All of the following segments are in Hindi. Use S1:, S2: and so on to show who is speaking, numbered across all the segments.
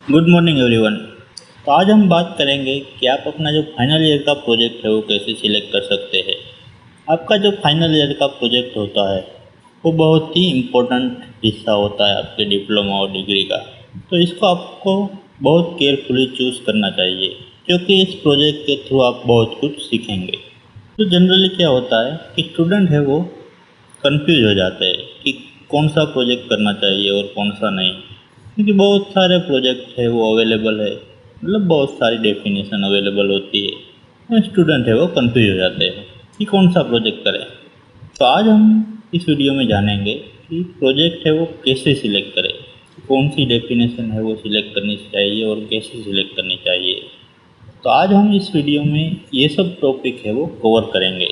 S1: Good morning everyone. तो आज हम बात करेंगे कि आप अपना जो फाइनल ईयर का प्रोजेक्ट है वो कैसे सिलेक्ट कर सकते हैं। आपका जो फाइनल ईयर का प्रोजेक्ट होता है वो बहुत ही इम्पोर्टेंट हिस्सा होता है आपके डिप्लोमा और डिग्री का। तो इसको आपको बहुत केयरफुली चूज़ करना चाहिए, क्योंकि इस प्रोजेक्ट के थ्रू आप बहुत कुछ सीखेंगे। तो जनरली क्या होता है कि स्टूडेंट है वो कंफ्यूज हो जाते हैं कि कौन सा प्रोजेक्ट करना चाहिए और कौन सा नहीं, क्योंकि बहुत सारे प्रोजेक्ट है वो अवेलेबल है, मतलब बहुत सारी डेफिनेशन अवेलेबल होती है। स्टूडेंट है वो कंफ्यूज हो जाते हैं कि कौन सा प्रोजेक्ट करें। तो आज हम इस वीडियो में जानेंगे कि प्रोजेक्ट है वो कैसे सिलेक्ट करें, कौन सी डेफिनेशन है वो सिलेक्ट करनी चाहिए और कैसे सिलेक्ट करनी चाहिए। तो आज हम इस वीडियो में ये सब टॉपिक है वो कवर करेंगे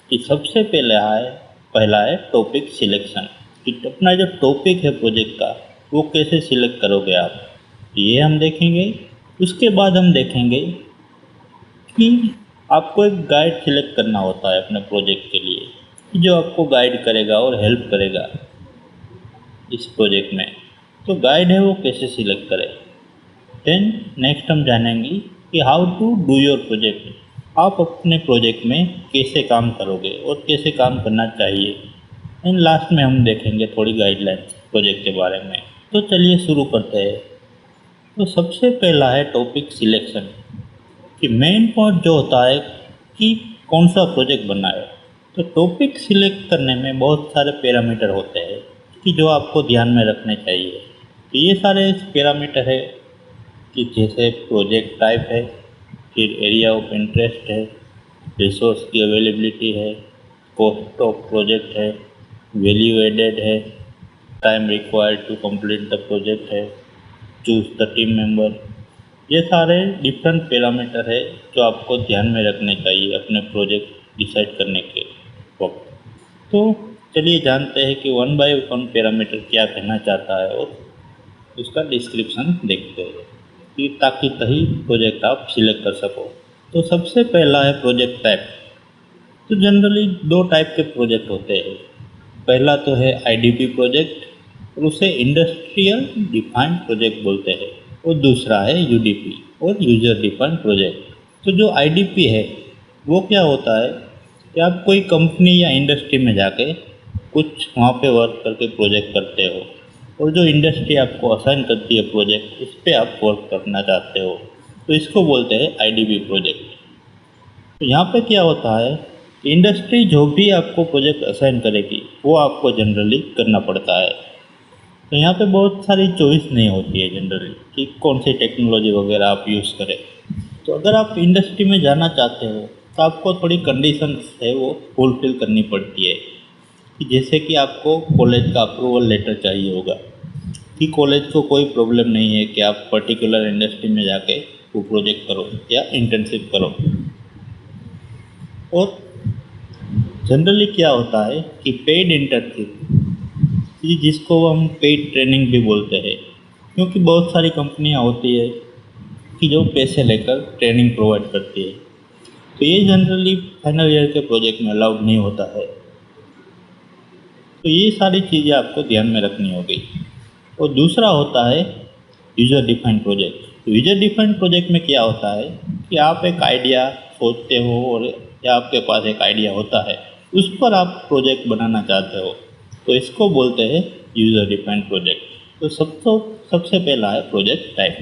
S1: कि सबसे पहला है टॉपिक सिलेक्शन, कि अपना जो टॉपिक है प्रोजेक्ट का वो कैसे सिलेक्ट करोगे आप, ये हम देखेंगे। उसके बाद हम देखेंगे कि आपको एक गाइड सिलेक्ट करना होता है अपने प्रोजेक्ट के लिए, कि जो आपको गाइड करेगा और हेल्प करेगा इस प्रोजेक्ट में। तो गाइड है वो कैसे सिलेक्ट करें। देन नेक्स्ट हम जानेंगे कि how to do your project, आप अपने प्रोजेक्ट में कैसे काम करोगे और कैसे काम करना चाहिए। एंड लास्ट में हम देखेंगे थोड़ी गाइडलाइंस प्रोजेक्ट के बारे में। तो चलिए शुरू करते हैं। तो सबसे पहला है टॉपिक सिलेक्शन, कि मेन पॉइंट जो होता है कि कौन सा प्रोजेक्ट बनाए। तो टॉपिक सिलेक्ट करने में बहुत सारे पैरामीटर होते हैं कि जो आपको ध्यान में रखने चाहिए। तो ये सारे पैरामीटर है कि जैसे प्रोजेक्ट टाइप है, फिर एरिया ऑफ इंटरेस्ट है, रिसोर्स की अवेलेबिलिटी है, कॉस्ट ऑफ प्रोजेक्ट है, वैल्यू एडेड है, time required to complete the project है, चूज द टीम मेंबर। ये सारे डिफरेंट पैरामीटर है जो आपको ध्यान में रखने चाहिए अपने प्रोजेक्ट डिसाइड करने के वक्त। तो चलिए जानते हैं कि वन बाय वन पैरामीटर क्या कहना चाहता है और उसका डिस्क्रिप्शन देखते हैं, कि ताकि सही प्रोजेक्ट आप सिलेक्ट कर सको। तो सबसे पहला है प्रोजेक्ट टाइप। तो जनरली दो टाइप के प्रोजेक्ट होते हैं। पहला तो है आईडीपी प्रोजेक्ट और उसे इंडस्ट्रियल डिफाइंड प्रोजेक्ट बोलते हैं, और दूसरा है यूडीपी और यूजर डिफाइंड प्रोजेक्ट। तो जो आईडीपी है वो क्या होता है कि आप कोई कंपनी या इंडस्ट्री में जाके कुछ वहाँ पे वर्क करके प्रोजेक्ट करते हो, और जो इंडस्ट्री आपको असाइन करती है प्रोजेक्ट उस पर आप वर्क करना चाहते हो, तो इसको बोलते हैं आईडीपी प्रोजेक्ट। तो यहाँ पे क्या होता है, इंडस्ट्री जो भी आपको प्रोजेक्ट असाइन करेगी वो आपको जनरली करना पड़ता है। तो यहाँ पे बहुत सारी चॉइस नहीं होती है जनरली कि कौन सी टेक्नोलॉजी वगैरह आप यूज़ करें। तो अगर आप इंडस्ट्री में जाना चाहते हो तो आपको थोड़ी कंडीशंस है वो फुलफिल करनी पड़ती है, कि जैसे कि आपको कॉलेज का अप्रूवल लेटर चाहिए होगा, कि कॉलेज को कोई प्रॉब्लम नहीं है कि आप पर्टिकुलर इंडस्ट्री में जाके वो प्रोजेक्ट करो या इंटर्नशिप करो। और जनरली क्या होता है कि पेड इंटर्नशिप, जिसको हम पेड ट्रेनिंग भी बोलते हैं, क्योंकि बहुत सारी कंपनियां होती है कि जो पैसे लेकर ट्रेनिंग प्रोवाइड करती है। तो ये जनरली फाइनल ईयर के प्रोजेक्ट में अलाउड नहीं होता है। तो ये सारी चीज़ें आपको ध्यान में रखनी होगी। और दूसरा होता है यूजर डिफाइंड प्रोजेक्ट। तो यूजर डिफाइंड प्रोजेक्ट में क्या होता है कि आप एक आइडिया सोचते हो, और या आपके पास एक आइडिया होता है, उस पर आप प्रोजेक्ट बनाना चाहते हो, तो इसको बोलते हैं यूजर डिफाइंड प्रोजेक्ट। तो सबसे पहला है प्रोजेक्ट टाइप।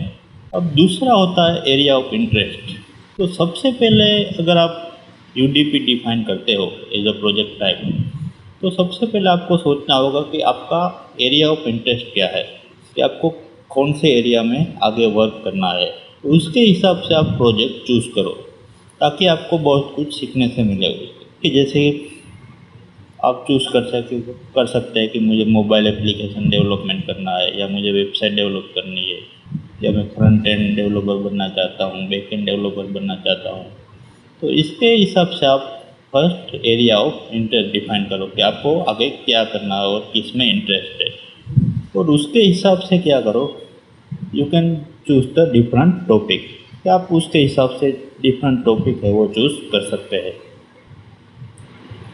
S1: अब दूसरा होता है एरिया ऑफ इंटरेस्ट। तो सबसे पहले अगर आप यूडीपी डिफाइन करते हो एज अ प्रोजेक्ट टाइप, तो सबसे पहले आपको सोचना होगा कि आपका एरिया ऑफ इंटरेस्ट क्या है, कि आपको कौन से एरिया में आगे वर्क करना है। तो उसके हिसाब से आप प्रोजेक्ट चूज़ करो, ताकि आपको बहुत कुछ सीखने से मिले। कि जैसे आप चूज़ कर सकते हैं कि मुझे मोबाइल एप्लीकेशन डेवलपमेंट करना है, या मुझे वेबसाइट डेवलप करनी है, या मैं फ्रंट एंड डेवलपर बनना चाहता हूँ, बैक एंड डेवलपर बनना चाहता हूँ। तो इसके हिसाब से आप first area of interest define करो कि आपको आगे क्या करना है और किस में इंटरेस्ट है, और उसके हिसाब से क्या करो, you can choose the different topic, कि आप उसके हिसाब से डिफरेंट टॉपिक है वो चूज़ कर सकते हैं।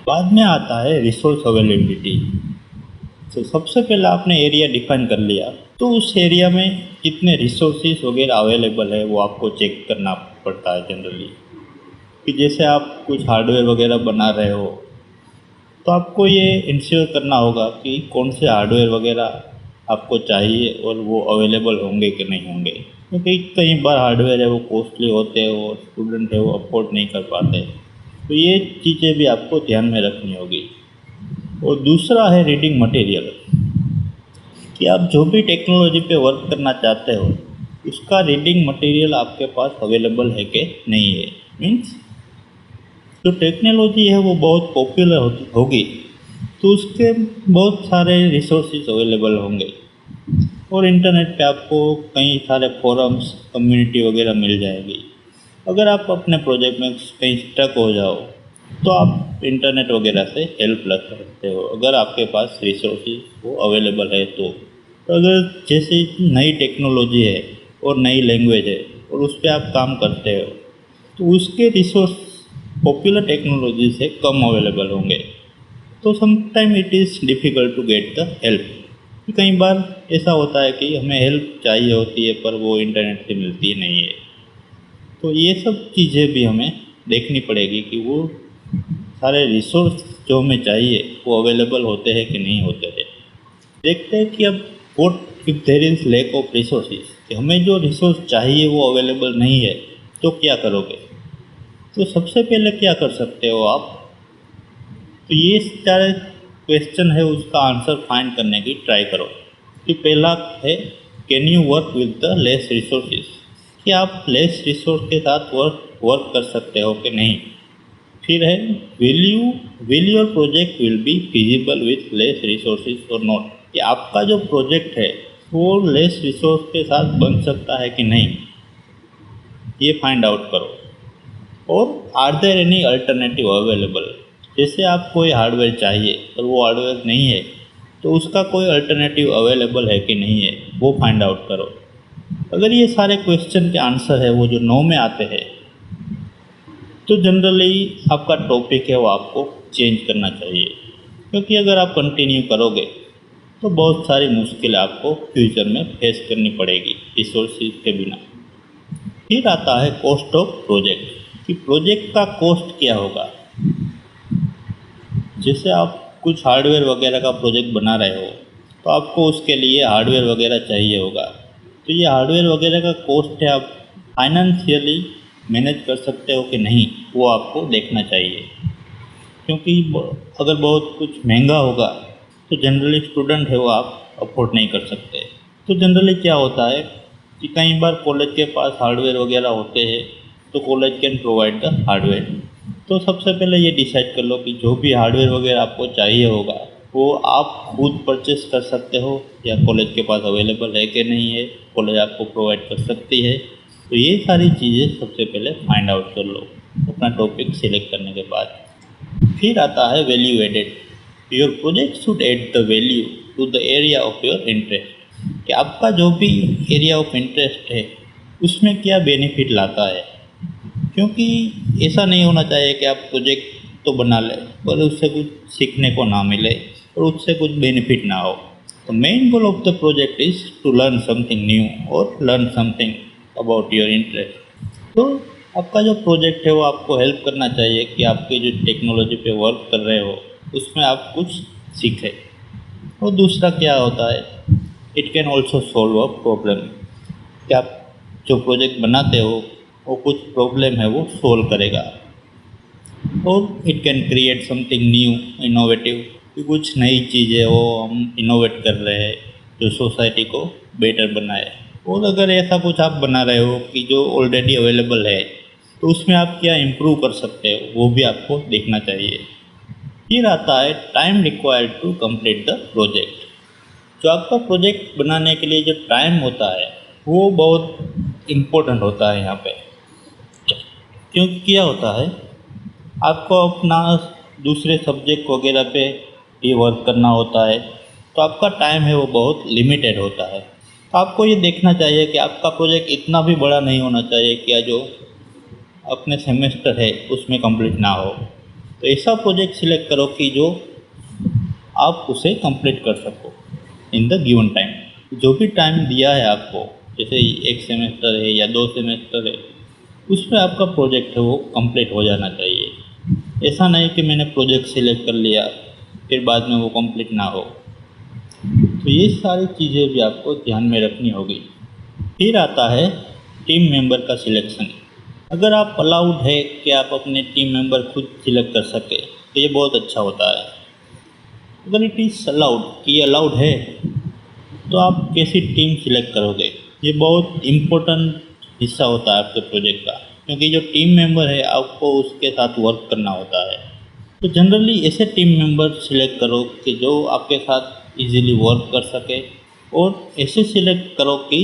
S1: बाद में आता है रिसोर्स अवेलेबिलिटी। तो सबसे पहले आपने एरिया डिफाइन कर लिया, तो उस एरिया में कितने रिसोर्सेज वगैरह अवेलेबल है वो आपको चेक करना पड़ता है जनरली। कि जैसे आप कुछ हार्डवेयर वगैरह बना रहे हो, तो आपको ये इंश्योर करना होगा कि कौन से हार्डवेयर वगैरह आपको चाहिए और वो अवेलेबल होंगे कि नहीं होंगे, क्योंकि कई बार हार्डवेयर है वो कॉस्टली होते हैं और स्टूडेंट है वो अफोर्ड नहीं कर पाते। तो ये चीज़ें भी आपको ध्यान में रखनी होगी। और दूसरा है रीडिंग मटेरियल, कि आप जो भी टेक्नोलॉजी पे वर्क करना चाहते हो उसका रीडिंग मटेरियल आपके पास अवेलेबल है कि नहीं है। मीन्स जो टेक्नोलॉजी है वो बहुत पॉपुलर होगी, तो उसके बहुत सारे रिसोर्सेज अवेलेबल होंगे और इंटरनेट पे आपको कई सारे फोरम्स कम्युनिटी वगैरह मिल जाएगी। अगर आप अपने प्रोजेक्ट में कहीं स्टक हो जाओ तो आप इंटरनेट वगैरह से हेल्प ले सकते हो, अगर आपके पास रिसोर्सेज वो अवेलेबल है तो अगर जैसे नई टेक्नोलॉजी है और नई लैंग्वेज है और उस पर आप काम करते हो तो उसके रिसोर्स पॉपुलर टेक्नोलॉजी से कम अवेलेबल होंगे, तो sometime it is difficult to get the help. कई बार ऐसा होता है कि हमें हेल्प चाहिए होती है पर वो इंटरनेट से मिलती नहीं है। तो ये सब चीज़ें भी हमें देखनी पड़ेगी कि वो सारे रिसोर्स जो हमें चाहिए वो अवेलेबल होते हैं कि नहीं होते हैं। देखते हैं कि अब what if there is lack of resources, कि हमें जो रिसोर्स चाहिए वो अवेलेबल नहीं है, तो क्या करोगे। तो सबसे पहले क्या कर सकते हो आप, तो ये सारे क्वेश्चन है उसका आंसर फाइंड करने की ट्राई करो। कि पहला है can you work with the less resources, कि आप लेस रिसोर्स के साथ वर्क कर सकते हो कि नहीं। फिर है will your project will be feasible with less resources और नॉट, कि आपका जो प्रोजेक्ट है वो लेस रिसोर्स के साथ बन सकता है कि नहीं, ये फाइंड आउट करो। और are there any alternative available, जैसे आप कोई हार्डवेयर चाहिए और वो हार्डवेयर नहीं है तो उसका कोई अल्टरनेटिव अवेलेबल है कि नहीं है, वो फाइंड आउट करो। अगर ये सारे क्वेश्चन के आंसर है वो जो नो में आते हैं तो जनरली आपका टॉपिक है वो आपको चेंज करना चाहिए, क्योंकि अगर आप कंटिन्यू करोगे तो बहुत सारी मुश्किलें आपको फ्यूचर में फेस करनी पड़ेगी रिसोर्सेज के बिना। फिर आता है कॉस्ट ऑफ प्रोजेक्ट, कि प्रोजेक्ट का कॉस्ट क्या होगा। जैसे आप कुछ हार्डवेयर वगैरह का प्रोजेक्ट बना रहे हो तो आपको उसके लिए हार्डवेयर वगैरह चाहिए होगा, तो ये हार्डवेयर वगैरह का कॉस्ट है आप फाइनेंशियली मैनेज कर सकते हो कि नहीं, वो आपको देखना चाहिए। क्योंकि अगर बहुत कुछ महंगा होगा तो जनरली स्टूडेंट है वो आप अफोर्ड नहीं कर सकते। तो जनरली क्या होता है कि कई बार कॉलेज के पास हार्डवेयर वगैरह होते हैं तो college can provide the hardware. तो सबसे पहले ये डिसाइड कर लो कि जो भी हार्डवेयर वगैरह आपको चाहिए होगा वो आप खुद परचेस कर सकते हो या कॉलेज के पास अवेलेबल है कि नहीं है, कॉलेज आपको प्रोवाइड कर सकती है। तो ये सारी चीज़ें सबसे पहले फाइंड आउट कर लो अपना टॉपिक सिलेक्ट करने के बाद। फिर आता है value added, your project should add the value to the area of your interest, कि आपका जो भी एरिया ऑफ इंटरेस्ट है उसमें क्या बेनिफिट लाता है। क्योंकि ऐसा नहीं होना चाहिए कि आप प्रोजेक्ट तो बना लें पर उससे कुछ सीखने को ना मिले और उससे कुछ बेनिफिट ना हो। तो main goal of the project is to learn something new और learn something about your interest. तो आपका जो प्रोजेक्ट है वो आपको हेल्प करना चाहिए कि आपके जो टेक्नोलॉजी पे वर्क कर रहे हो उसमें आप कुछ सीखें। और दूसरा क्या होता है, it can also solve a problem, कि आप जो प्रोजेक्ट बनाते हो वो कुछ प्रॉब्लम है वो सोल्व करेगा। और it can create something new innovative, कि कुछ नई चीज़ें वो हम इनोवेट कर रहे हैं जो सोसाइटी को बेटर बनाए। और अगर ऐसा कुछ आप बना रहे हो कि जो ऑलरेडी अवेलेबल है तो उसमें आप क्या इम्प्रूव कर सकते हो वो भी आपको देखना चाहिए। फिर आता है time required to complete the project, जो आपका प्रोजेक्ट बनाने के लिए जो टाइम होता है वो बहुत इम्पोर्टेंट होता है यहाँ पे। क्योंकि क्या होता है आपको अपना दूसरे सब्जेक्ट वगैरह पे भी वर्क करना होता है, तो आपका टाइम है वो बहुत लिमिटेड होता है। तो आपको ये देखना चाहिए कि आपका प्रोजेक्ट इतना भी बड़ा नहीं होना चाहिए कि जो अपने सेमेस्टर है उसमें कंप्लीट ना हो। तो ऐसा प्रोजेक्ट सिलेक्ट करो कि जो आप उसे कंप्लीट कर सको इन द गिवन टाइम। जो भी टाइम दिया है आपको, जैसे 1 सेमेस्टर है या 2 सेमेस्टर है, उसमें आपका प्रोजेक्ट है वो कंप्लीट हो जाना चाहिए। ऐसा नहीं कि मैंने प्रोजेक्ट सिलेक्ट कर लिया फिर बाद में वो कंप्लीट ना हो। तो ये सारी चीज़ें भी आपको ध्यान में रखनी होगी। फिर आता है टीम मेंबर का सिलेक्शन। अगर आप अलाउड है कि आप अपने टीम मेंबर खुद सिलेक्ट कर सके तो ये बहुत अच्छा होता है। अगर इट इज़ अलाउड कि ये अलाउड है तो आप कैसी टीम सिलेक्ट करोगे, ये बहुत इम्पोर्टेंट हिस्सा होता है आपके प्रोजेक्ट का, क्योंकि जो टीम मेंबर है आपको उसके साथ वर्क करना होता है। तो जनरली ऐसे टीम मेंबर सिलेक्ट करो कि जो आपके साथ इजीली वर्क कर सके, और ऐसे सिलेक्ट करो कि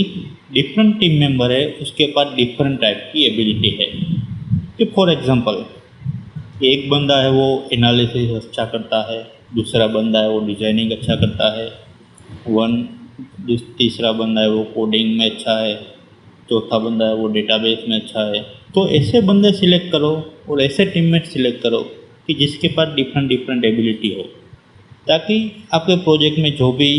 S1: डिफरेंट टीम मेंबर है उसके पास डिफरेंट टाइप की एबिलिटी है। कि फॉर एग्जांपल एक बंदा है वो एनालिसिस अच्छा करता है, दूसरा बंदा है वो डिजाइनिंग अच्छा करता है, तीसरा बंदा है वो कोडिंग में अच्छा है, चौथा बंदा है वो डेटाबेस में अच्छा है। तो ऐसे बंदे सिलेक्ट करो और ऐसे टीममेट सिलेक्ट करो कि जिसके पास डिफरेंट डिफरेंट एबिलिटी हो, ताकि आपके प्रोजेक्ट में जो भी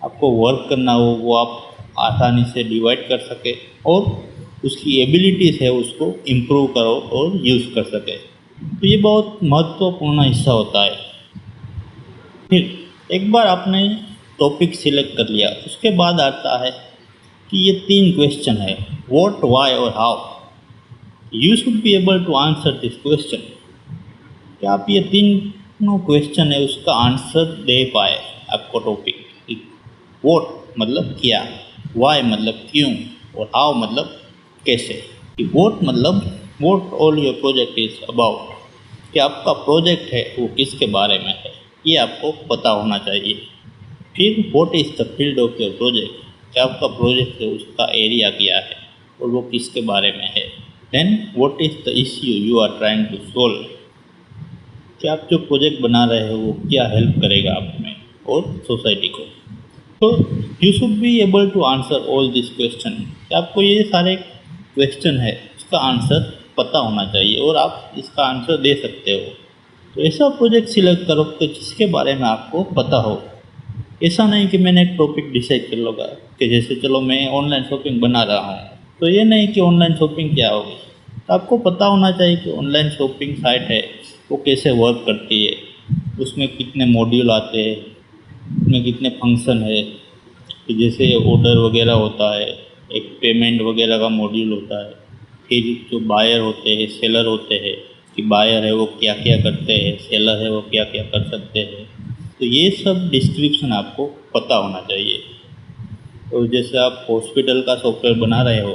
S1: आपको वर्क करना हो वो आप आसानी से डिवाइड कर सके और उसकी एबिलिटीज़ है उसको इम्प्रूव करो और यूज़ कर सके। तो ये बहुत महत्वपूर्ण हिस्सा होता है। फिर एक बार आपने टॉपिक सिलेक्ट कर लिया, उसके बाद आता है कि ये 3 क्वेश्चन है, व्हाट, व्हाई और how. You should be able to answer this question. क्या आप ये तीनों क्वेश्चन है उसका आंसर दे पाए आपको टॉपिक। व्हाट मतलब क्या, व्हाई मतलब क्यों, और हाउ मतलब कैसे। कि व्हाट मतलब what all your project is about, कि आपका प्रोजेक्ट है वो किसके बारे में है, ये आपको पता होना चाहिए। फिर what is the field of your project, कि आपका प्रोजेक्ट है उसका एरिया क्या है और वो किसके बारे में है। Then what is the issue you are trying to solve, कि आप जो प्रोजेक्ट बना रहे हो वो क्या हेल्प करेगा आप में और सोसाइटी को। तो you should be able to answer all this question, आपको ये सारे क्वेश्चन है इसका आंसर पता होना चाहिए और आप इसका आंसर दे सकते हो। तो ऐसा प्रोजेक्ट सिलेक्ट करो कि जिसके बारे में आपको पता हो। ऐसा नहीं कि मैंने एक टॉपिक डिसाइड कर लूँगा कि जैसे चलो मैं ऑनलाइन शॉपिंग बना रहा हूँ, तो ये नहीं कि ऑनलाइन शॉपिंग क्या होगी। तो आपको पता होना चाहिए कि ऑनलाइन शॉपिंग साइट है वो कैसे वर्क करती है, उसमें कितने मॉड्यूल आते हैं, उसमें कितने फंक्शन है, कि जैसे ऑर्डर वगैरह होता है, एक पेमेंट वगैरह का मॉड्यूल होता है, फिर जो बायर होते हैं, सेलर होते हैं, कि बायर है वो क्या क्या करते हैं, सेलर है वो क्या क्या कर सकते हैं। तो ये सब डिस्क्रिप्शन आपको पता होना चाहिए। तो जैसे आप हॉस्पिटल का सॉफ्टवेयर बना रहे हो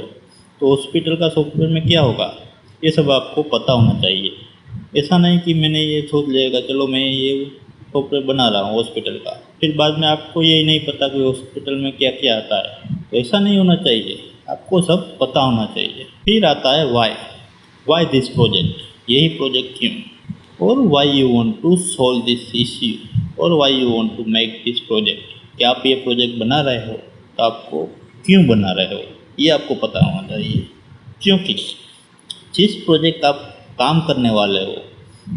S1: तो हॉस्पिटल का सॉफ्टवेयर में क्या होगा ये सब आपको पता होना चाहिए। ऐसा नहीं कि मैंने ये सोच लिया चलो मैं ये सॉफ्टवेयर बना रहा हूँ हॉस्पिटल का, फिर बाद में आपको ये नहीं पता कि हॉस्पिटल में क्या क्या आता है। तो ऐसा नहीं होना चाहिए, आपको सब पता होना चाहिए। फिर आता है वाई, वाई दिस प्रोजेक्ट, यही प्रोजेक्ट क्यों, और why you want to solve this issue, और why you want to make this project. क्या आप ये प्रोजेक्ट बना रहे हो तो आपको क्यों बना रहे हो ये आपको पता होना चाहिए। क्योंकि जिस प्रोजेक्ट आप काम करने वाले हो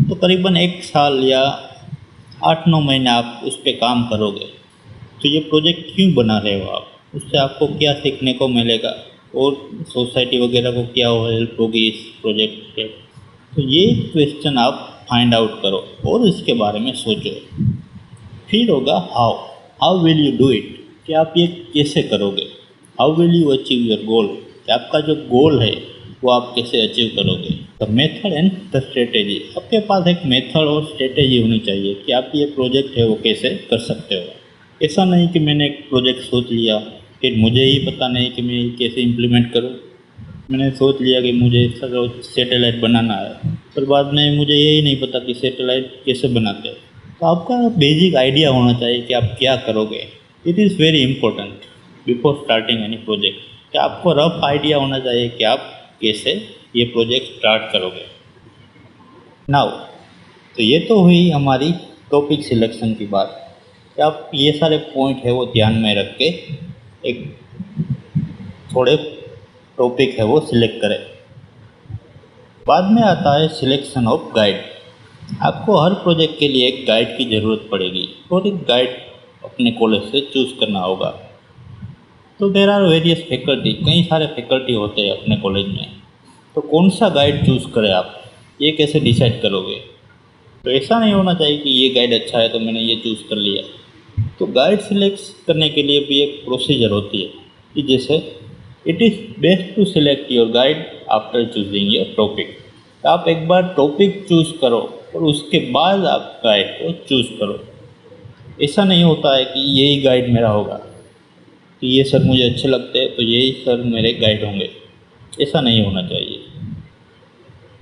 S1: तो करीबन 1 साल या 8-9 महीने आप उस पर काम करोगे, तो ये प्रोजेक्ट क्यों बना रहे हो आप, उससे आपको क्या सीखने को मिलेगा और सोसाइटी वगैरह को क्या हेल्प होगी इस प्रोजेक्ट से। तो ये क्वेश्चन आप फाइंड आउट करो और इसके बारे में सोचो। फिर होगा how, how will you do it, कि आप ये कैसे करोगे। How will you achieve your goal, कि आपका जो गोल है वो आप कैसे अचीव करोगे। The method and the strategy, आपके पास एक मेथड और स्ट्रेटेजी होनी चाहिए कि आप ये प्रोजेक्ट है वो कैसे कर सकते हो। ऐसा नहीं कि मैंने एक प्रोजेक्ट सोच लिया फिर मुझे ही पता नहीं कि मैं ये कैसे इम्प्लीमेंट करूँ। मैंने सोच लिया कि मुझे सैटेलाइट बनाना है पर बाद में मुझे यही नहीं पता कि सैटेलाइट कैसे बनाते हैं। तो आपका बेसिक आइडिया होना चाहिए कि आप क्या करोगे। It is very important before starting any project, कि आपको रफ आइडिया होना चाहिए कि आप कैसे ये प्रोजेक्ट स्टार्ट करोगे। नाउ तो ये तो हुई हमारी टॉपिक सिलेक्शन की बात, कि आप ये सारे पॉइंट है वो ध्यान में रख के एक थोड़े टॉपिक है वो सिलेक्ट करें। बाद में आता है सिलेक्शन ऑफ गाइड। आपको हर प्रोजेक्ट के लिए एक गाइड की ज़रूरत पड़ेगी और एक गाइड अपने कॉलेज से चूज़ करना होगा। तो देर आर वेरियस फैकल्टी, कई सारे फैकल्टी होते हैं अपने कॉलेज में। तो कौन सा गाइड चूज़ करें आप, ये कैसे डिसाइड करोगे? तो ऐसा नहीं होना चाहिए कि ये गाइड अच्छा है तो मैंने ये चूज़ कर लिया। तो गाइड सिलेक्ट करने के लिए भी एक प्रोसीजर होती है कि जैसे it is best to select your guide after choosing your topic. आप एक बार टॉपिक चूज़ करो और उसके बाद आप गाइड को चूज़ करो। ऐसा नहीं होता है कि यही गाइड मेरा होगा, कि ये सर मुझे अच्छे लगते हैं तो यही सर मेरे गाइड होंगे। ऐसा नहीं होना चाहिए।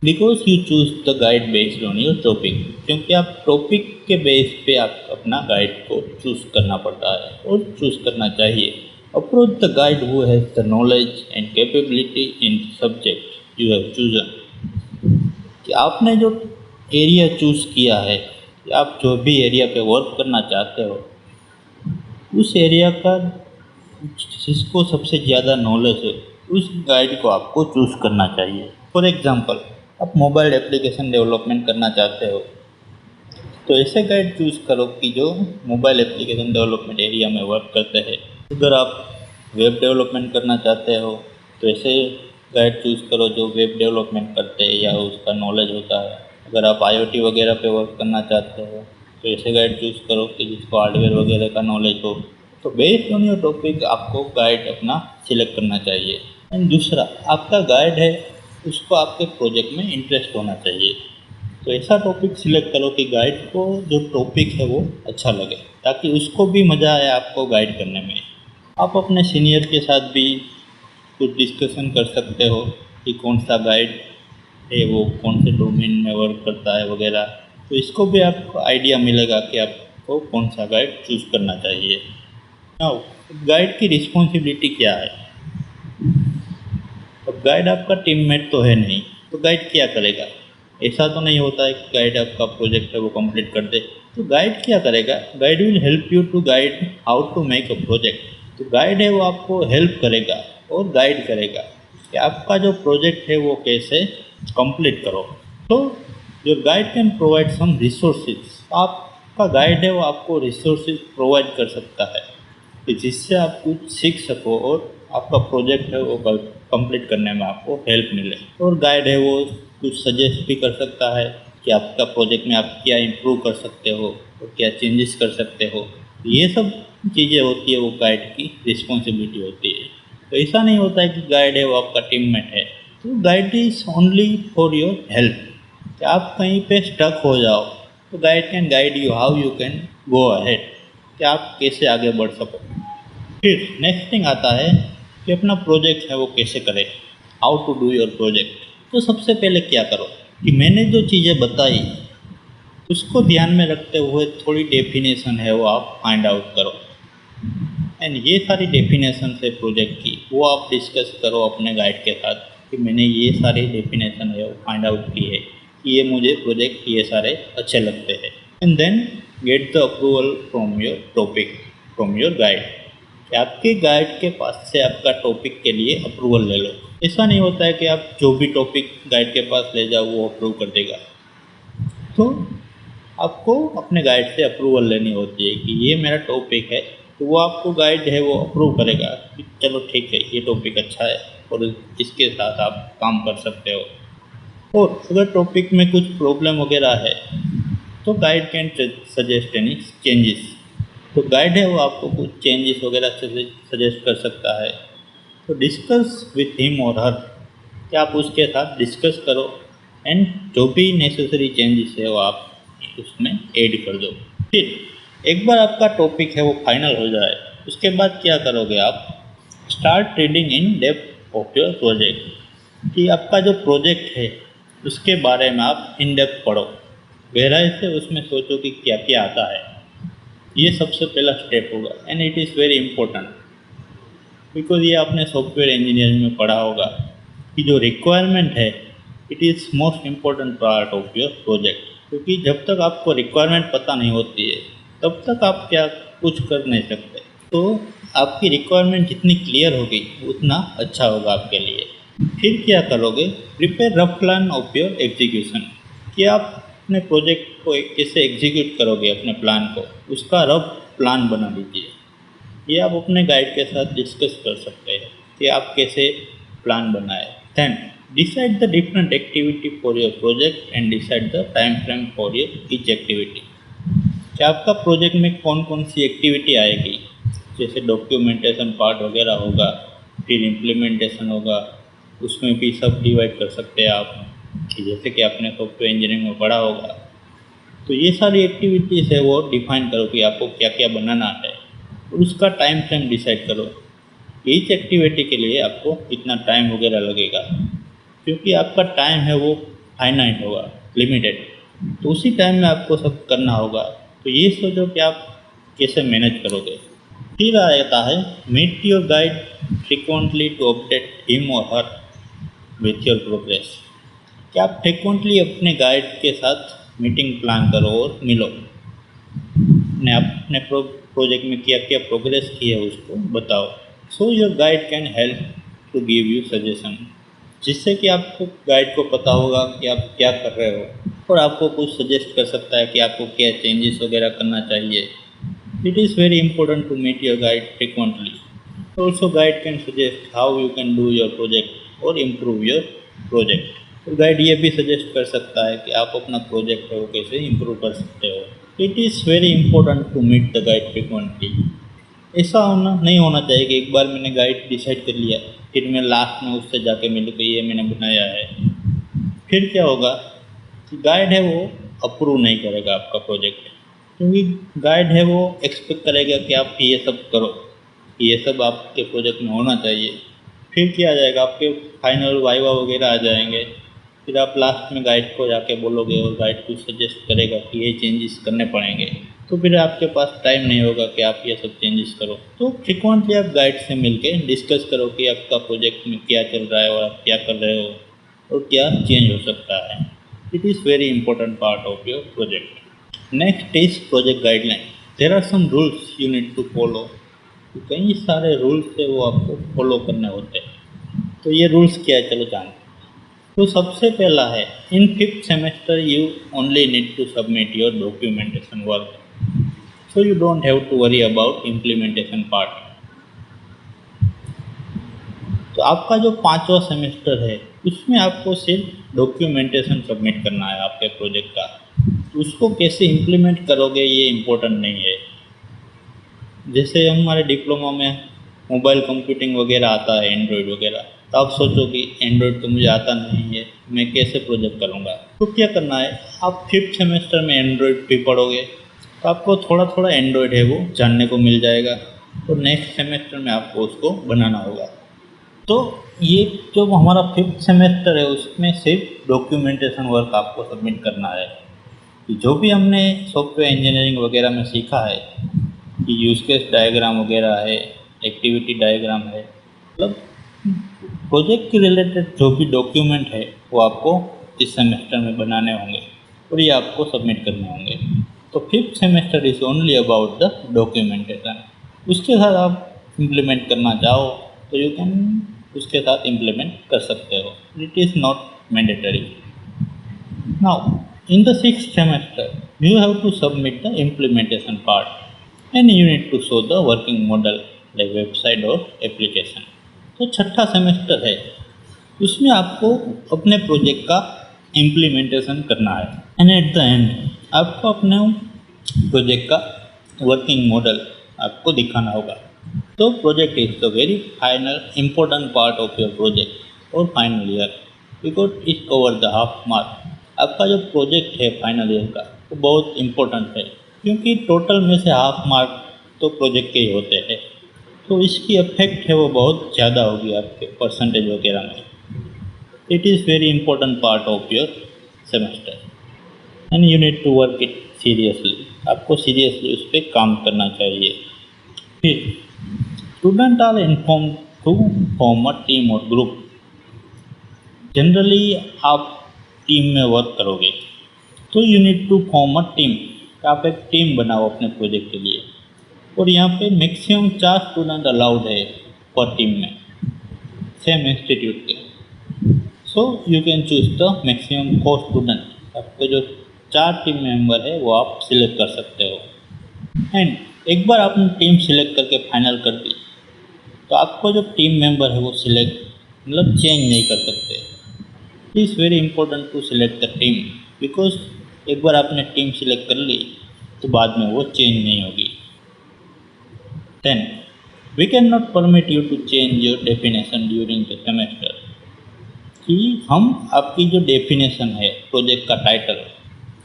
S1: Because you choose the guide based on your topic, क्योंकि आप टॉपिक के बेस पे आप अपना गाइड को चूज़ करना पड़ता है और चूज़ करना चाहिए। Approach the guide who has the knowledge and capability in subject you have chosen. कि आपने जो एरिया चूज़ किया है, या आप जो भी एरिया पे वर्क करना चाहते हो, उस एरिया का जिसको सबसे ज़्यादा नॉलेज है उस गाइड को आपको चूज़ करना चाहिए। फॉर एग्ज़ाम्पल, आप मोबाइल एप्लीकेशन डेवलपमेंट करना चाहते हो तो ऐसे गाइड चूज़ करो कि जो मोबाइल एप्लीकेशन डेवलपमेंट एरिया में वर्क करते हैं। अगर आप वेब डेवलपमेंट करना चाहते हो तो ऐसे गाइड चूज़ करो जो वेब डेवलपमेंट करते हैं या उसका नॉलेज होता है। अगर आप IoT वगैरह पे वर्क करना चाहते हो तो ऐसे गाइड चूज़ करो कि जिसको हार्डवेयर वगैरह का नॉलेज हो। तो बेस्ड ऑन योर टॉपिक आपको गाइड अपना सिलेक्ट करना चाहिए। एंड दूसरा, आपका गाइड है उसको आपके प्रोजेक्ट में इंटरेस्ट होना चाहिए। तो ऐसा टॉपिक सिलेक्ट करो कि गाइड को जो टॉपिक है वो अच्छा लगे, ताकि उसको भी मज़ा आए आपको गाइड करने में। आप अपने सीनियर के साथ भी कुछ डिस्कशन कर सकते हो कि कौन सा गाइड है वो कौन से डोमेन में वर्क करता है वगैरह। तो इसको भी आपको आइडिया मिलेगा कि आपको कौन सा गाइड चूज़ करना चाहिए। नाउ, गाइड की रिस्पॉन्सिबिलिटी क्या है? अब गाइड आपका टीममेट तो है नहीं, तो गाइड क्या करेगा? ऐसा तो नहीं होता है कि गाइड आपका प्रोजेक्ट है वो कंप्लीट कर दे। तो गाइड क्या करेगा? Guide will help you to guide how to make a project. तो गाइड है वो आपको हेल्प करेगा और गाइड करेगा कि आपका जो प्रोजेक्ट है वो कैसे कंप्लीट करो। तो your guide can provide some resources. आपका गाइड है वो आपको रिसोर्सेज प्रोवाइड कर सकता है कि जिससे आप कुछ सीख सको और आपका प्रोजेक्ट है वो कंप्लीट करने में आपको हेल्प मिले। और गाइड है वो कुछ सजेस्ट भी कर सकता है कि आपका प्रोजेक्ट में आप क्या इम्प्रूव कर सकते हो और क्या चेंजेस कर सकते हो। ये सब चीज़ें होती है वो गाइड की रिस्पॉन्सिबिलिटी होती है। तो ऐसा नहीं होता है कि गाइड है वो आपका टीममेट है। तो guide is only for your help. कि आप कहीं पे स्टक हो जाओ तो guide can guide you how you can go ahead, कि आप कैसे आगे बढ़ सको। फिर नेक्स्ट थिंग आता है कि अपना प्रोजेक्ट है वो कैसे करें, how to do your project. तो सबसे पहले क्या करो कि मैंने जो चीज़ें बताई उसको ध्यान में रखते हुए थोड़ी डेफिनेशन है वो आप फाइंड आउट करो। एंड ये सारी डेफिनेशन है प्रोजेक्ट की वो आप डिस्कस करो अपने गाइड के साथ कि मैंने ये सारी डेफिनेशन है वो फाइंड आउट की है कि ये मुझे प्रोजेक्ट ये सारे अच्छे लगते हैं। And then get the approval from your topic, from your guide. कि आपके गाइड के पास से आपका टॉपिक के लिए अप्रूवल ले लो। ऐसा नहीं होता है कि आप जो भी टॉपिक गाइड के पास ले जाओ वो अप्रूव कर देगा। तो आपको अपने गाइड से अप्रूवल लेनी होती है कि ये मेरा टॉपिक है। तो वो आपको गाइड है वो अप्रूव करेगा कि चलो ठीक है ये टॉपिक अच्छा है और इसके साथ आप काम कर सकते हो। और अगर टॉपिक में कुछ प्रॉब्लम वगैरह है तो guide can suggest any changes. तो गाइड है वो आपको कुछ चेंजेस वगैरह सजेस्ट कर सकता है। तो डिस्कस विथ हिम और हर, कि आप उसके साथ डिस्कस करो एंड जो भी नेसेसरी चेंजेस है वो आप उसमें ऐड कर दो। फिर एक बार आपका टॉपिक है वो फाइनल हो जाए उसके बाद क्या करोगे आप? Start reading in depth of your project. कि आपका जो प्रोजेक्ट है उसके बारे में आप इन डेप्थ पढ़ो, गहराई से उसमें सोचो कि क्या क्या आता है। ये सबसे पहला स्टेप होगा and it is very important. Because ये आपने सॉफ्टवेयर इंजीनियरिंग में पढ़ा होगा कि जो रिक्वायरमेंट है it is most important part of your project. क्योंकि जब तक आपको रिक्वायरमेंट पता नहीं होती है तब तक आप क्या कुछ कर नहीं सकते। तो आपकी रिक्वायरमेंट जितनी क्लियर होगी उतना अच्छा होगा आपके लिए। फिर क्या करोगे? Prepare rough plan of your execution. कि आप अपने प्रोजेक्ट को कैसे एग्जीक्यूट करोगे, अपने प्लान को, उसका रफ प्लान बना लीजिए। ये आप अपने गाइड के साथ डिस्कस कर सकते हैं कि आप कैसे प्लान बनाए। Then decide the different activity for your project and decide the time frame for your each activity. कि आपका प्रोजेक्ट में कौन कौन सी एक्टिविटी आएगी, जैसे डॉक्यूमेंटेशन पार्ट वगैरह होगा, फिर इम्प्लीमेंटेशन होगा, उसमें भी सब डिवाइड कर सकते हैं आप, कि जैसे कि आपने सॉफ्टवेयर इंजीनियरिंग में पढ़ा होगा। तो ये सारी एक्टिविटीज़ है वो डिफाइन करो कि आपको क्या क्या बनाना है, और उसका टाइम फ्रेम डिसाइड करो। ईच एक्टिविटी के लिए आपको कितना टाइम वगैरह लगेगा, क्योंकि आपका टाइम है वो फाइनाइट होगा, लिमिटेड, तो उसी टाइम में आपको सब करना होगा। तो ये सोचो कि आप कैसे मैनेज करोगे। फिर आता है meet your guide frequently to update him और हर विथ योर प्रोग्रेस। कि आप फ्रिक्वेंटली अपने गाइड के साथ मीटिंग प्लान करो और मिलो, ने अपने प्रोजेक्ट में क्या क्या प्रोग्रेस की है उसको बताओ। So your guide can help to give you suggestion, जिससे कि आपको गाइड को पता होगा कि आप क्या कर रहे हो, और आपको कुछ सजेस्ट कर सकता है कि आपको क्या चेंजेस वगैरह करना चाहिए। It is very important to meet your guide frequently. Also guide can suggest how you can do your project और इम्प्रूव योर प्रोजेक्ट। तो गाइड ये भी सजेस्ट कर सकता है कि आप अपना प्रोजेक्ट है वो कैसे इम्प्रूव कर सकते हो। It is very important to meet the guide frequently. ऐसा होना नहीं होना चाहिए कि एक बार मैंने गाइड डिसाइड कर लिया, फिर मैं लास्ट में उससे जाके मिलूँ कि ये मैंने बनाया है। फिर क्या होगा कि गाइड है वो अप्रूव नहीं करेगा आपका प्रोजेक्ट, क्योंकि गाइड है वो एक्सपेक्ट करेगा कि आप ये सब करो, ये सब आपके प्रोजेक्ट में होना चाहिए। फिर क्या आ जाएगा, आपके फाइनल वाइवा वगैरह आ जाएंगे, फिर आप लास्ट में गाइड को जाके बोलोगे और गाइड कुछ सजेस्ट करेगा कि ये चेंजेस करने पड़ेंगे, तो फिर आपके पास टाइम नहीं होगा कि आप ये सब चेंजेस करो। तो फ्रिक्वेंटली आप गाइड से मिलके डिस्कस करो कि आपका प्रोजेक्ट में क्या चल रहा है और आप क्या कर रहे हो और क्या चेंज हो सकता है। It is very important part of your project. Next is project guideline. There are some rules you need to follow. कई सारे रूल्स है वो आपको फॉलो करने होते हैं। तो ये रूल्स क्या है, चलो जानते हैं। तो सबसे पहला है, in 5th semester you only need to submit your documentation work, so you don't have to worry about implementation part. तो आपका जो 5वां सेमेस्टर है उसमें आपको सिर्फ डॉक्यूमेंटेशन सबमिट करना है आपके प्रोजेक्ट का। तो उसको कैसे इम्प्लीमेंट करोगे ये इम्पोर्टेंट नहीं है। जैसे हमारे डिप्लोमा में मोबाइल कंप्यूटिंग वगैरह आता है, एंड्रॉयड वगैरह, तो आप सोचो कि एंड्रॉयड तो मुझे आता नहीं है, मैं कैसे प्रोजेक्ट करूँगा। तो क्या करना है, आप 5th सेमेस्टर में एंड्रॉयड भी पढ़ोगे, तो आपको थोड़ा थोड़ा एंड्रॉयड है वो जानने को मिल जाएगा, तो नेक्स्ट सेमेस्टर में आपको उसको बनाना होगा। तो ये जो हमारा 5th सेमेस्टर है उसमें सिर्फ डॉक्यूमेंटेशन वर्क आपको सबमिट करना है। कि जो भी हमने सॉफ्टवेयर इंजीनियरिंग वगैरह में सीखा है कि यूज केस डायग्राम वगैरह है, एक्टिविटी डायग्राम है, मतलब प्रोजेक्ट के रिलेटेड जो भी डॉक्यूमेंट है वो आपको इस सेमेस्टर में बनाने होंगे और ये आपको सबमिट करने होंगे। तो 5th semester is only about the documentation. उसके साथ आप इम्प्लीमेंट करना चाहो तो यू कैन उसके साथ इम्प्लीमेंट कर सकते हो। It is not mandatory. Now in the 6th semester you have to submit the implementation part and you need to show the working model like website और application। तो 6ठा सेमेस्टर है, उसमें आपको अपने प्रोजेक्ट का इम्प्लीमेंटेशन करना है एंड एट द एंड आपको अपने प्रोजेक्ट का वर्किंग मॉडल आपको दिखाना होगा। तो project is the very final important part of your project और final year, because it cover the half mark. आपका जो प्रोजेक्ट है फाइनल ईयर का वो बहुत इम्पोर्टेंट है, क्योंकि टोटल में से हाफ मार्क तो प्रोजेक्ट के ही होते हैं, तो इसकी इफेक्ट है वो बहुत ज़्यादा होगी आपके परसेंटेज वगैरह में। It is very important part of your semester and you need to work it seriously. आपको सीरियसली उस पर काम करना चाहिए। फिर student are inform to form a team और ग्रुप। जनरली आप टीम में वर्क करोगे तो you need to form a team. आप एक टीम बनाओ अपने प्रोजेक्ट के लिए, और यहाँ पे मैक्सिमम 4 स्टूडेंट अलाउड है पर टीम में, सेम इंस्टीट्यूट के। So you can choose the maximum 4 student. आपको जो 4 टीम मेंबर है वो आप सिलेक्ट कर सकते हो। एंड एक बार आपने टीम सिलेक्ट करके फाइनल कर दी तो आपको जो टीम मेंबर है वो सिलेक्ट मतलब चेंज नहीं कर सकते। It is very important to select the team because एक बार आपने टीम सिलेक्ट कर ली तो बाद में वो चेंज नहीं होगी। Then we can not permit you to change your definition during the semester कि हम आपकी जो डेफिनेशन है प्रोजेक्ट का टाइटल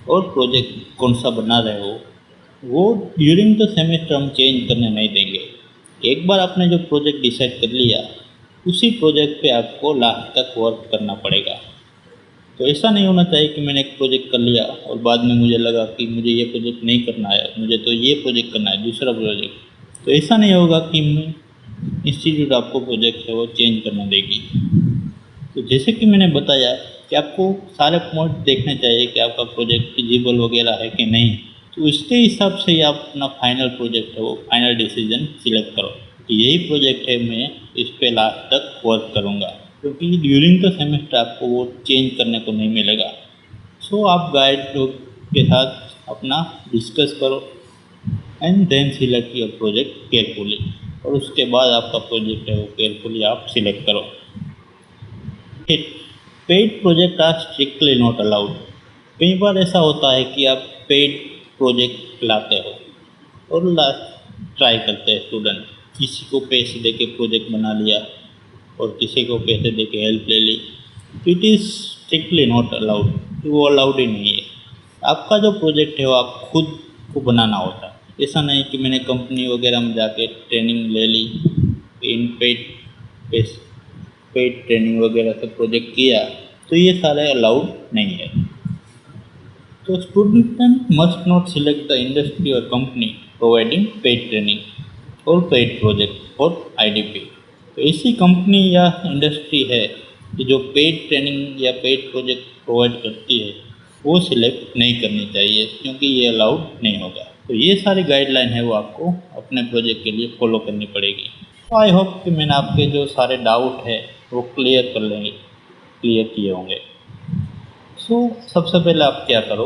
S1: और प्रोजेक्ट कौन सा बना रहे हो वो ड्यूरिंग द सेमेस्टर हम चेंज करने नहीं देंगे। एक बार आपने जो प्रोजेक्ट डिसाइड कर लिया उसी प्रोजेक्ट पे आपको लास्ट तक वर्क करना पड़ेगा। तो ऐसा नहीं होना चाहिए कि मैंने एक प्रोजेक्ट कर लिया और बाद में मुझे लगा कि मुझे ये प्रोजेक्ट नहीं करना है, मुझे तो ये प्रोजेक्ट करना है, दूसरा प्रोजेक्ट। तो ऐसा नहीं होगा कि इंस्टीट्यूट आपको प्रोजेक्ट है वो चेंज करना देगी। तो जैसे कि मैंने बताया कि आपको सारे पॉइंट देखने चाहिए कि आपका प्रोजेक्ट फिजिबल वगैरह है कि नहीं। तो इसके हिसाब से ही आप अपना फाइनल प्रोजेक्ट है वो फाइनल डिसीजन सिलेक्ट करो कि यही प्रोजेक्ट है, मैं इस पे लास्ट तक वर्क करूँगा, क्योंकि ड्यूरिंग द सेमेस्टर आपको वो चेंज करने को नहीं मिलेगा। सो आप गाइड के साथ अपना डिस्कस करो and then select your project carefully, और उसके बाद आपका प्रोजेक्ट है वो केयरफुली आप सिलेक्ट करो। Paid project are strictly not allowed. कई बार ऐसा होता है कि आप पेड प्रोजेक्ट लाते हो और ट्राई करते हैं स्टूडेंट, किसी को पैसे दे के प्रोजेक्ट बना लिया और किसी को पैसे दे के हेल्प ले ली। It is strictly not allowed, वो अलाउड ही नहीं है। आपका जो प्रोजेक्ट है वो आप खुद को बनाना होता है। ऐसा नहीं कि मैंने कंपनी वगैरह में जाके ट्रेनिंग ले ली, इन पेड ट्रेनिंग वगैरह से प्रोजेक्ट किया, तो ये सारे अलाउड नहीं है। तो student must not select the industry और कंपनी प्रोवाइडिंग पेड ट्रेनिंग और पेड प्रोजेक्ट और IDP। तो ऐसी कंपनी या इंडस्ट्री है कि जो पेड ट्रेनिंग या पेड प्रोजेक्ट प्रोवाइड करती है वो सिलेक्ट नहीं करनी चाहिए, क्योंकि ये अलाउड नहीं होगा। तो ये सारी गाइडलाइन है वो आपको अपने प्रोजेक्ट के लिए फॉलो करनी पड़ेगी। तो आई होप कि मैंने आपके जो सारे डाउट है वो क्लियर किए होंगे। सो सबसे पहले आप क्या करो,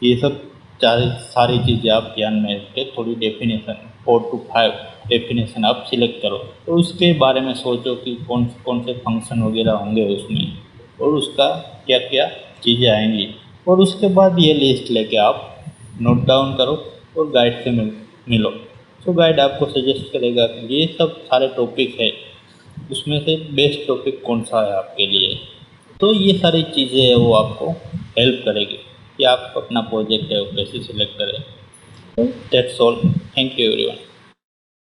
S1: ये सब सारी चीज़ें आप ध्यान में रख के थोड़ी डेफिनेशन 4 to 5 डेफिनेशन आप सिलेक्ट करो। तो उसके बारे में सोचो कि कौन कौन से फंक्शन वगैरह होंगे उसमें और उसका क्या क्या चीज़ें आएंगी, और उसके बाद ये लिस्ट लेके आप नोट डाउन करो और गाइड से मिलो। तो गाइड आपको सजेस्ट करेगा कि ये सब सारे टॉपिक है, उसमें से बेस्ट टॉपिक कौन सा है आपके लिए। तो ये सारी चीज़ें है वो आपको हेल्प करेगी कि आप अपना प्रोजेक्ट है वो कैसे सिलेक्ट करें। That's all, thank you everyone.